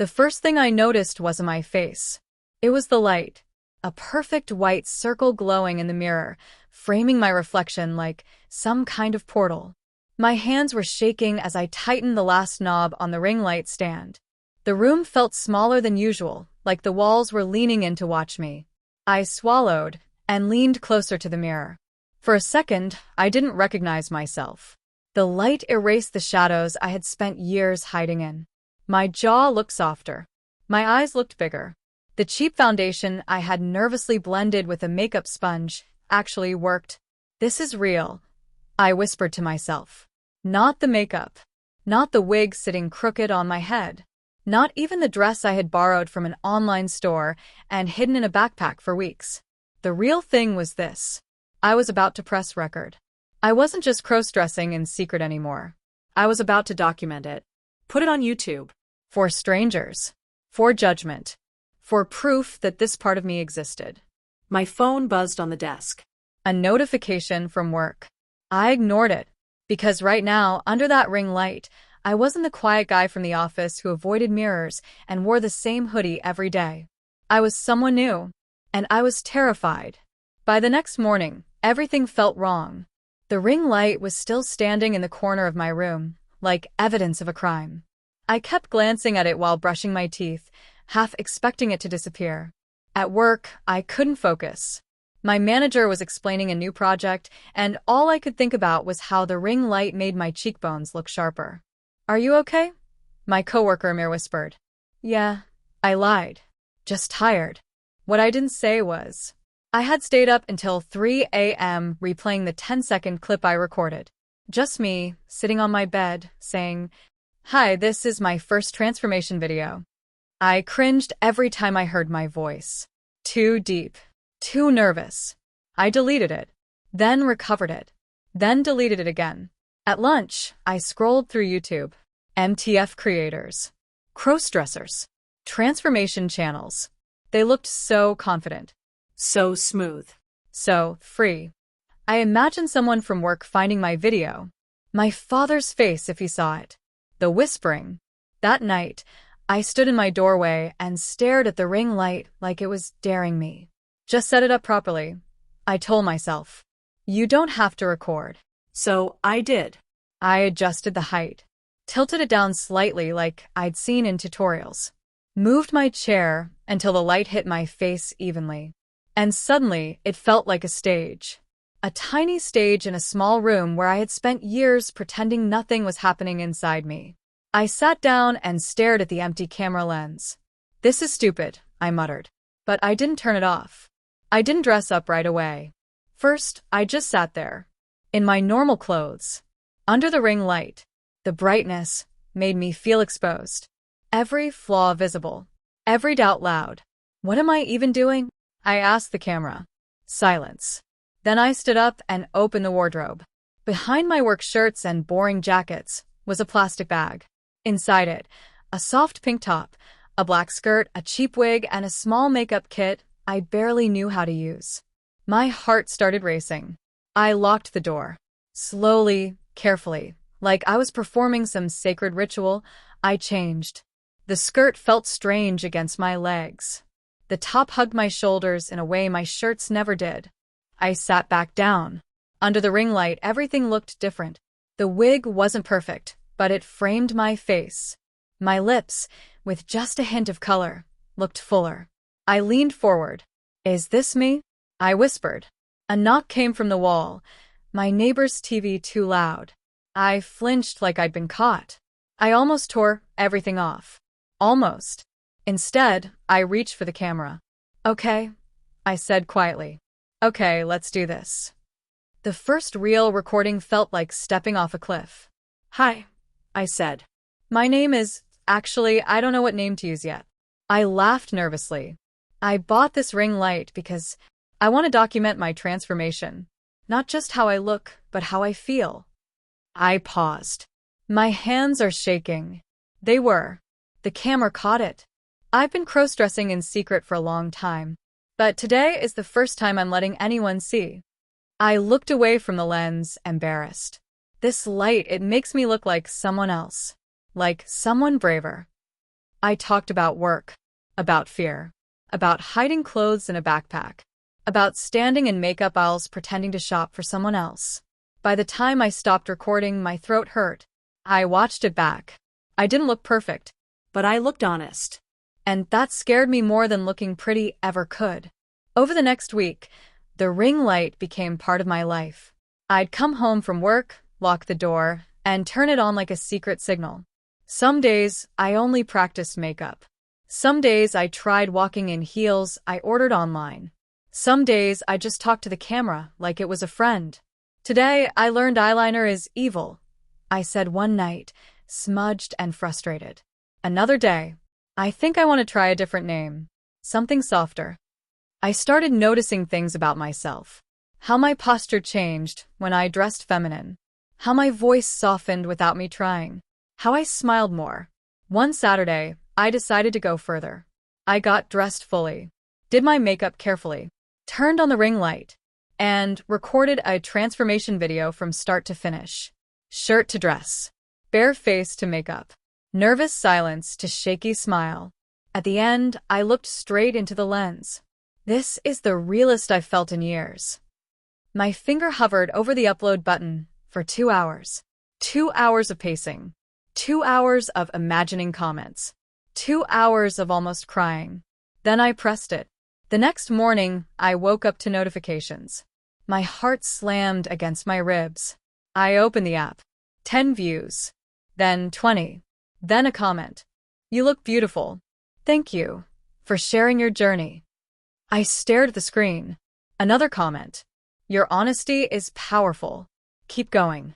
The first thing I noticed wasn't my face. It was the light. A perfect white circle glowing in the mirror, framing my reflection like some kind of portal. My hands were shaking as I tightened the last knob on the ring light stand. The room felt smaller than usual, like the walls were leaning in to watch me. I swallowed and leaned closer to the mirror. For a second, I didn't recognize myself. The light erased the shadows I had spent years hiding in. My jaw looked softer. My eyes looked bigger. The cheap foundation I had nervously blended with a makeup sponge actually worked. This is real, I whispered to myself. Not the makeup. Not the wig sitting crooked on my head. Not even the dress I had borrowed from an online store and hidden in a backpack for weeks. The real thing was this. I was about to press record. I wasn't just cross-dressing in secret anymore. I was about to document it. Put it on YouTube. For strangers. For judgment. For proof that this part of me existed. My phone buzzed on the desk. A notification from work. I ignored it. Because right now, under that ring light, I wasn't the quiet guy from the office who avoided mirrors and wore the same hoodie every day. I was someone new. And I was terrified. By the next morning, everything felt wrong. The ring light was still standing in the corner of my room, like evidence of a crime. I kept glancing at it while brushing my teeth, half expecting it to disappear. At work, I couldn't focus. My manager was explaining a new project, and all I could think about was how the ring light made my cheekbones look sharper. Are you okay? My coworker Amir whispered. Yeah, I lied. Just tired. What I didn't say was, I had stayed up until 3 a.m. replaying the 10-second clip I recorded. Just me, sitting on my bed, saying, "Hi, this is my first transformation video." I cringed every time I heard my voice. Too deep. Too nervous. I deleted it. Then recovered it. Then deleted it again. At lunch, I scrolled through YouTube. MTF creators. Crossdressers. Transformation channels. They looked so confident. So smooth. So free. I imagined someone from work finding my video. My father's face if he saw it. The whispering. That night, I stood in my doorway and stared at the ring light like it was daring me. Just set it up properly, I told myself. You don't have to record. So I did. I adjusted the height. Tilted it down slightly like I'd seen in tutorials. Moved my chair until the light hit my face evenly. And suddenly, it felt like a stage. A tiny stage in a small room where I had spent years pretending nothing was happening inside me. I sat down and stared at the empty camera lens. This is stupid, I muttered. But I didn't turn it off. I didn't dress up right away. First, I just sat there. In my normal clothes. Under the ring light. The brightness made me feel exposed. Every flaw visible. Every doubt loud. What am I even doing? I asked the camera. Silence. Then I stood up and opened the wardrobe. Behind my work shirts and boring jackets was a plastic bag. Inside it, a soft pink top, a black skirt, a cheap wig, and a small makeup kit I barely knew how to use. My heart started racing. I locked the door. Slowly, carefully, like I was performing some sacred ritual, I changed. The skirt felt strange against my legs. The top hugged my shoulders in a way my shirts never did. I sat back down. Under the ring light, everything looked different. The wig wasn't perfect, but it framed my face. My lips, with just a hint of color, looked fuller. I leaned forward. Is this me? I whispered. A knock came from the wall. My neighbor's TV too loud. I flinched like I'd been caught. I almost tore everything off. Almost. Instead, I reached for the camera. Okay, I said quietly. Okay, let's do this. The first real recording felt like stepping off a cliff. Hi, I said. My name is, actually, I don't know what name to use yet. I laughed nervously. I bought this ring light because I want to document my transformation. Not just how I look, but how I feel. I paused. My hands are shaking. They were. The camera caught it. I've been cross-dressing in secret for a long time. But today is the first time I'm letting anyone see. I looked away from the lens, embarrassed. This light, it makes me look like someone else. Like someone braver. I talked about work, about fear, about hiding clothes in a backpack, about standing in makeup aisles pretending to shop for someone else. By the time I stopped recording, my throat hurt. I watched it back. I didn't look perfect, But I looked honest. and that scared me more than looking pretty ever could. Over the next week, the ring light became part of my life. I'd come home from work, lock the door, and turn it on like a secret signal. Some days, I only practiced makeup. Some days, I tried walking in heels I ordered online. Some days, I just talked to the camera like it was a friend. Today, I learned eyeliner is evil, I said one night, smudged and frustrated. Another day, I think I want to try a different name. Something softer. I started noticing things about myself. How my posture changed when I dressed feminine. How my voice softened without me trying. How I smiled more. One Saturday, I decided to go further. I got dressed fully, did my makeup carefully, turned on the ring light, and recorded a transformation video from start to finish. Shirt to dress, bare face to makeup, nervous silence to shaky smile. At the end, I looked straight into the lens. This is the realest I've felt in years. My finger hovered over the upload button for 2 hours. 2 hours of pacing. 2 hours of imagining comments. 2 hours of almost crying. Then I pressed it. The next morning, I woke up to notifications. My heart slammed against my ribs. I opened the app. 10 views. Then 20. Then a comment. You look beautiful. Thank you for sharing your journey. I stared at the screen. Another comment. Your honesty is powerful. Keep going.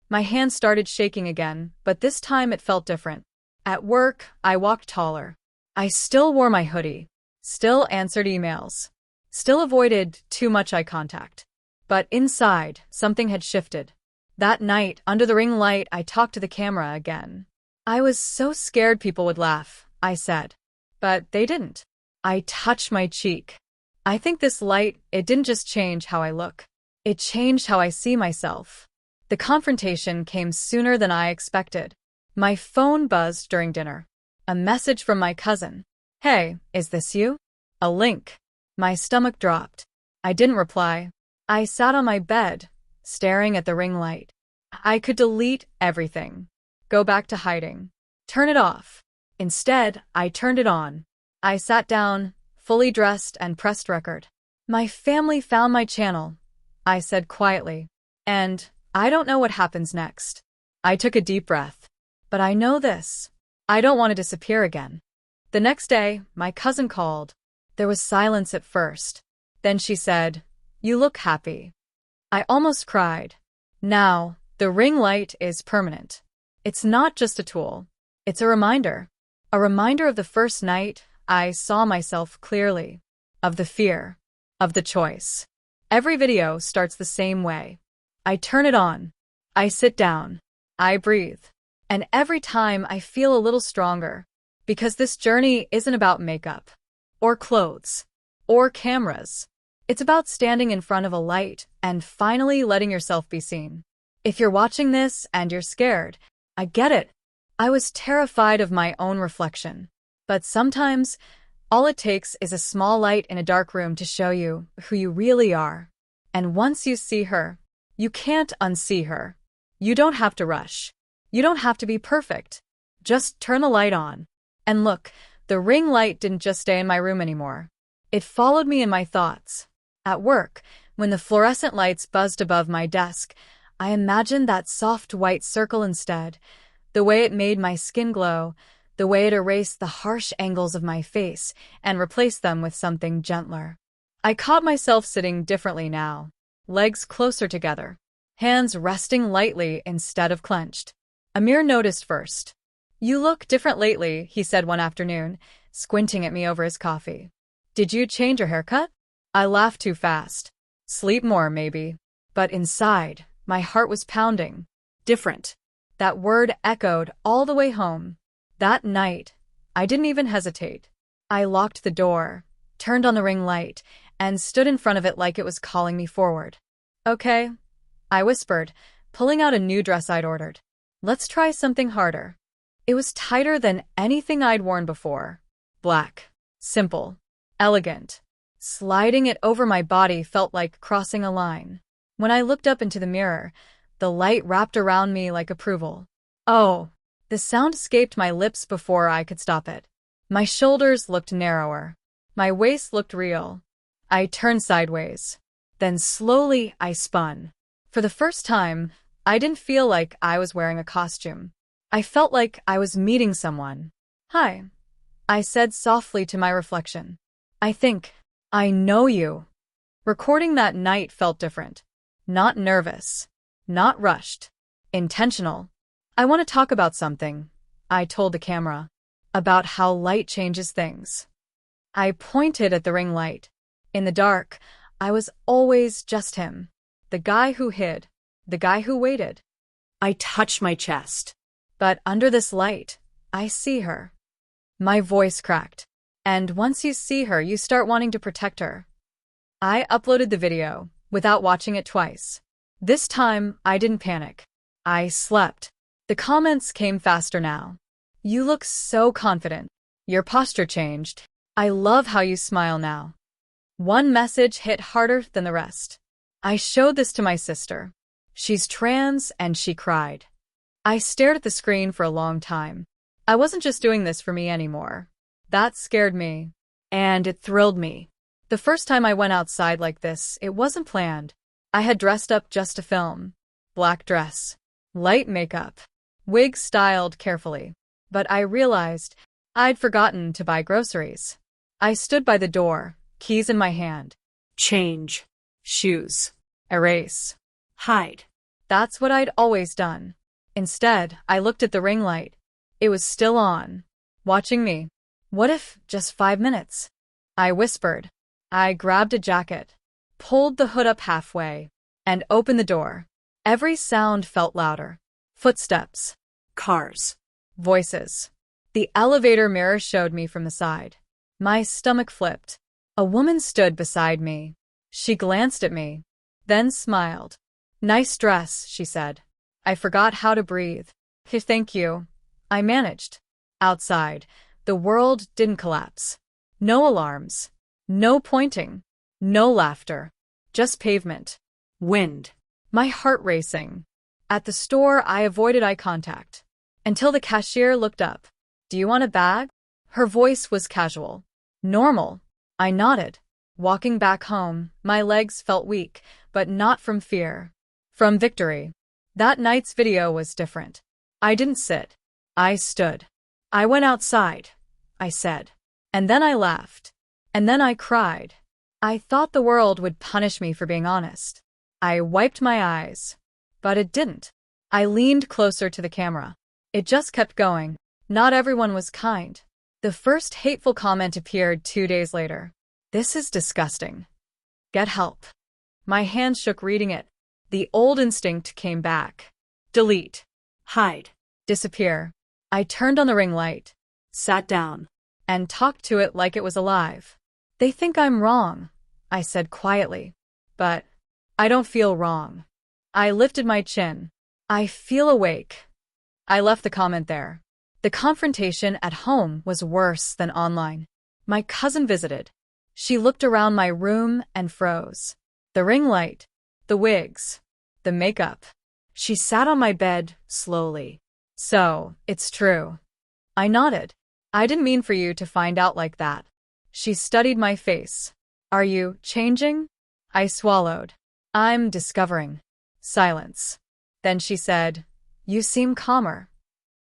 My hands started shaking again, but this time it felt different. At work, I walked taller. I still wore my hoodie. Still answered emails. Still avoided too much eye contact. But inside, something had shifted. That night, under the ring light, I talked to the camera again. I was so scared people would laugh, I said. But they didn't. I touched my cheek. I think this light, it didn't just change how I look. It changed how I see myself. The confrontation came sooner than I expected. My phone buzzed during dinner. A message from my cousin. Hey, is this you? A link. My stomach dropped. I didn't reply. I sat on my bed, staring at the ring light. I could delete everything. Go back to hiding. Turn it off. Instead, I turned it on. I sat down, fully dressed, and pressed record. My family found my channel, I said quietly. And I don't know what happens next. I took a deep breath. But I know this. I don't want to disappear again. The next day, my cousin called. There was silence at first. Then she said, You look happy. I almost cried. Now, the ring light is permanent. It's not just a tool. It's a reminder. A reminder of the first night I saw myself clearly. Of the fear. Of the choice. Every video starts the same way. I turn it on. I sit down. I breathe. And every time I feel a little stronger. Because this journey isn't about makeup. Or clothes. Or cameras. It's about standing in front of a light and finally letting yourself be seen. If you're watching this and you're scared, I get it. I was terrified of my own reflection. But sometimes, all it takes is a small light in a dark room to show you who you really are. And once you see her, you can't unsee her. You don't have to rush. You don't have to be perfect. Just turn the light on. And look, the ring light didn't just stay in my room anymore. It followed me in my thoughts. At work, when the fluorescent lights buzzed above my desk, I imagined that soft white circle instead. The way it made my skin glow, the way it erased the harsh angles of my face and replaced them with something gentler. I caught myself sitting differently now, legs closer together, hands resting lightly instead of clenched. Amir noticed first. You look different lately, he said one afternoon, squinting at me over his coffee. Did you change your haircut? I laughed too fast. Sleep more, maybe. But inside, my heart was pounding. Different. That word echoed all the way home. That night, I didn't even hesitate. I locked the door, turned on the ring light, and stood in front of it like it was calling me forward. Okay, I whispered, pulling out a new dress I'd ordered. Let's try something harder. It was tighter than anything I'd worn before. Black. Simple. Elegant. Sliding it over my body felt like crossing a line. When I looked up into the mirror, the light wrapped around me like approval. Oh, the sound escaped my lips before I could stop it. My shoulders looked narrower. My waist looked real. I turned sideways. Then slowly I spun. For the first time, I didn't feel like I was wearing a costume. I felt like I was meeting someone. "Hi," I said softly to my reflection. "I think I know you." Recording that night felt different. Not nervous. Not rushed. Intentional. "I want to talk about something," I told the camera. "About how light changes things." I pointed at the ring light. In the dark, I was always just him. The guy who hid. The guy who waited. I touched my chest. But under this light, I see her. My voice cracked. And once you see her, you start wanting to protect her. I uploaded the video, without watching it twice. This time, I didn't panic. I slept. The comments came faster now. "You look so confident. Your posture changed. I love how you smile now." One message hit harder than the rest. I showed this to my sister. She's trans and she cried. I stared at the screen for a long time. I wasn't just doing this for me anymore. That scared me. And it thrilled me. The first time I went outside like this, it wasn't planned. I had dressed up just to film. Black dress. Light makeup. Wig styled carefully. But I realized I'd forgotten to buy groceries. I stood by the door, keys in my hand. Change. Shoes. Erase. Hide. That's what I'd always done. Instead, I looked at the ring light. It was still on, watching me. What if just 5 minutes? I whispered. I grabbed a jacket, pulled the hood up halfway, and opened the door. Every sound felt louder. Footsteps. Cars. Voices. The elevator mirror showed me from the side. My stomach flipped. A woman stood beside me. She glanced at me, then smiled. "Nice dress," she said. I forgot how to breathe. "Thank you." I managed. Outside, the world didn't collapse. No alarms. No pointing. No laughter. Just pavement. Wind. My heart racing. At the store, I avoided eye contact. Until the cashier looked up. "Do you want a bag?" Her voice was casual. Normal. I nodded. Walking back home, my legs felt weak, but not from fear. From victory. That night's video was different. I didn't sit. I stood. "I went outside," I said. And then I laughed. And then I cried. I thought the world would punish me for being honest. I wiped my eyes. But it didn't. I leaned closer to the camera. It just kept going. Not everyone was kind. The first hateful comment appeared 2 days later. "This is disgusting. Get help." My hand shook reading it. The old instinct came back. Delete. Hide. Disappear. I turned on the ring light. Sat down. And talked to it like it was alive. "They think I'm wrong," I said quietly. "But I don't feel wrong." I lifted my chin. "I feel awake." I left the comment there. The confrontation at home was worse than online. My cousin visited. She looked around my room and froze. The ring light. The wigs. The makeup. She sat on my bed slowly. "So, it's true." I nodded. "I didn't mean for you to find out like that." She studied my face. "Are you changing?" I swallowed. "I'm discovering." Silence. Then she said, "You seem calmer."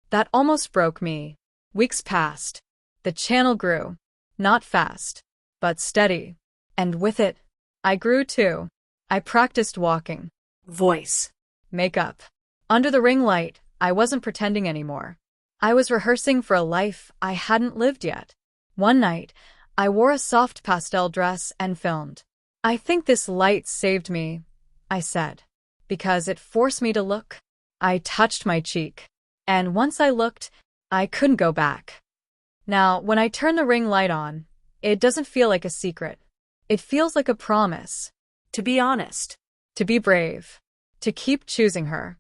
That almost broke me. Weeks passed. The channel grew. Not fast, but steady. And with it, I grew too. I practiced walking. Voice. Makeup. Under the ring light, I wasn't pretending anymore. I was rehearsing for a life I hadn't lived yet. One night, I wore a soft pastel dress and filmed. "I think this light saved me," I said, "because it forced me to look." I touched my cheek. And once I looked, I couldn't go back. Now, when I turn the ring light on, it doesn't feel like a secret. It feels like a promise. To be honest. To be brave. To keep choosing her.